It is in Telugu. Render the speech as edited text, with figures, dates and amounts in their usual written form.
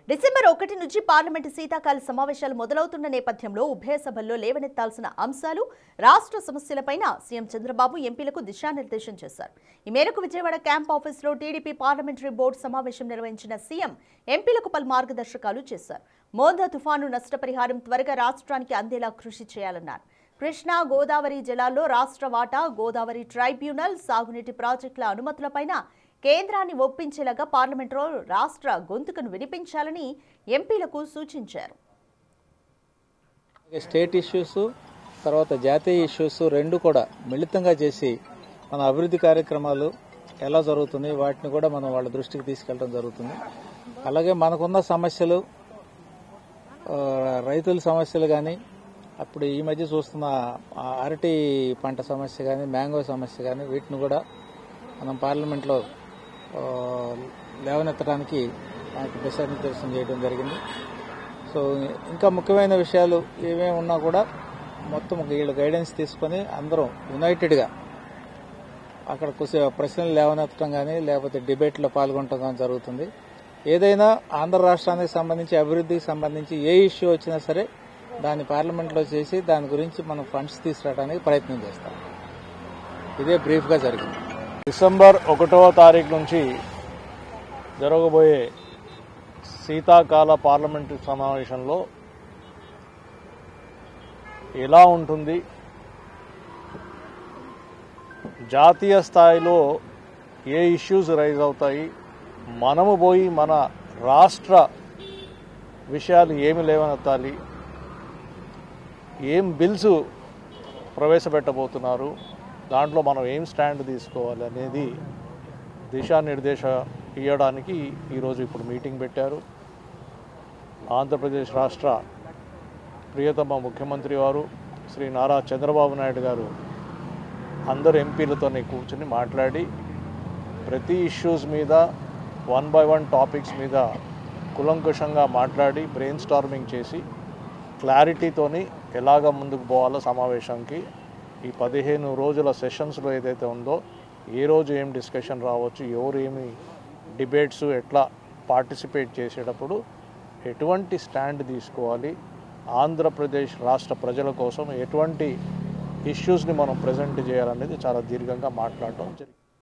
డిసెంబర్ 1 నుంచి పార్లమెంటు శీతాకాల సమావేశాలు మొదలవుతున్న నేపథ్యంలో ఉభయ సభల్లో లేవనెత్తాల్సిన అంశాలు, రాష్ట్ర సమస్యలపైన సీఎం చంద్రబాబు ఎంపీలకు దిశానిర్దేశం చేశారు. ఈ మేరకు విజయవాడ క్యాంప్ ఆఫీసులో టీడీపీ పార్లమెంటరీ బోర్డు సమావేశం నిర్వహించిన సీఎం ఎంపీలకు పలు మార్గదర్శకాలు చేశారు. మోందా తుఫాను నష్టపరిహారం త్వరగా రాష్ట్రానికి అందేలా కృషి చేయాలన్నారు. కృష్ణా, గోదావరి జలాల్లో రాష్ట్ర వాటా, గోదావరి ట్రైబ్యునల్, సాగునీటి ప్రాజెక్టుల అనుమతులపైన కేంద్రాన్ని ఒప్పించేలాగా పార్లమెంటులో రాష్ట్ర గొంతుకను వినిపించాలని ఎంపీలకు సూచించారు. స్టేట్ ఇష్యూస్ తర్వాత జాతీయ ఇష్యూస్ రెండు కూడా మిళితంగా చేసి మన అభివృద్ధి కార్యక్రమాలు ఎలా జరుగుతున్నాయి వాటిని కూడా మనం వాళ్ళ దృష్టికి తీసుకెళ్లడం జరుగుతుంది. అలాగే మనకున్న సమస్యలు, రైతుల సమస్యలు కానీ, అప్పుడు ఈ మధ్య చూస్తున్న అరటి పంట సమస్య కానీ, మ్యాంగో సమస్య కానీ, వీటిని కూడా మనం పార్లమెంట్లో లేవనెత్తడానికి ఆయనకు దిశానిర్దేశం చేయడం జరిగింది. సో ఇంకా ముఖ్యమైన విషయాలు ఏమేమి ఉన్నా కూడా మొత్తం వీళ్ళు గైడెన్స్ తీసుకొని అందరం యునైటెడ్గా అక్కడ ప్రశ్నలు లేవనెత్తడం కానీ లేకపోతే డిబేట్లో పాల్గొనడం కానీ జరుగుతుంది. ఏదైనా ఆంధ్ర రాష్ట్రానికి సంబంధించి అభివృద్ధికి సంబంధించి ఏ ఇష్యూ వచ్చినా సరే దాన్ని పార్లమెంట్లో చేసి దాని గురించి మనం ఫండ్స్ తీసుకురావడానికి ప్రయత్నం చేస్తాం. ఇదే బ్రీఫ్గా జరిగింది. డిసెంబర్ 1వ తారీఖు నుంచి జరగబోయే శీతాకాల పార్లమెంటు సమావేశంలో ఎలా ఉంటుంది, జాతీయ స్థాయిలో ఏ ఇష్యూస్ రైజ్ అవుతాయి, మనము పోయి మన రాష్ట్ర విషయాలు ఏమి లేవనెత్తాలి, ఏం బిల్స్ ప్రవేశపెట్టబోతున్నారు, దాంట్లో మనం ఏం స్టాండ్ తీసుకోవాలి అనేది దిశానిర్దేశం ఇవ్వడానికి ఈరోజు ఇప్పుడు మీటింగ్ పెట్టారు. ఆంధ్రప్రదేశ్ రాష్ట్ర ప్రియతమ ముఖ్యమంత్రి వారు శ్రీ నారా చంద్రబాబు నాయుడు గారు అందరు ఎంపీలతోనే కూర్చుని మాట్లాడి ప్రతి ఇష్యూస్ మీద 1 by 1 టాపిక్స్ మీద కులంకుషంగా మాట్లాడి బ్రెయిన్ స్టార్మింగ్ చేసి క్లారిటీతోని ఎలాగ ముందుకు పోవాలో సమావేశానికి ఈ 15 రోజుల సెషన్స్లో ఏదైతే ఉందో ఏ రోజు ఏం డిస్కషన్ రావచ్చు, ఎవరు ఏమి డిబేట్స్ ఎట్లా పార్టిసిపేట్ చేసేటప్పుడు ఎటువంటి స్టాండ్ తీసుకోవాలి, ఆంధ్రప్రదేశ్ రాష్ట్ర ప్రజల కోసం ఎటువంటి ఇష్యూస్ని మనం ప్రజెంట్ చేయాలనేది చాలా దీర్ఘంగా మాట్లాడటం జరిగింది.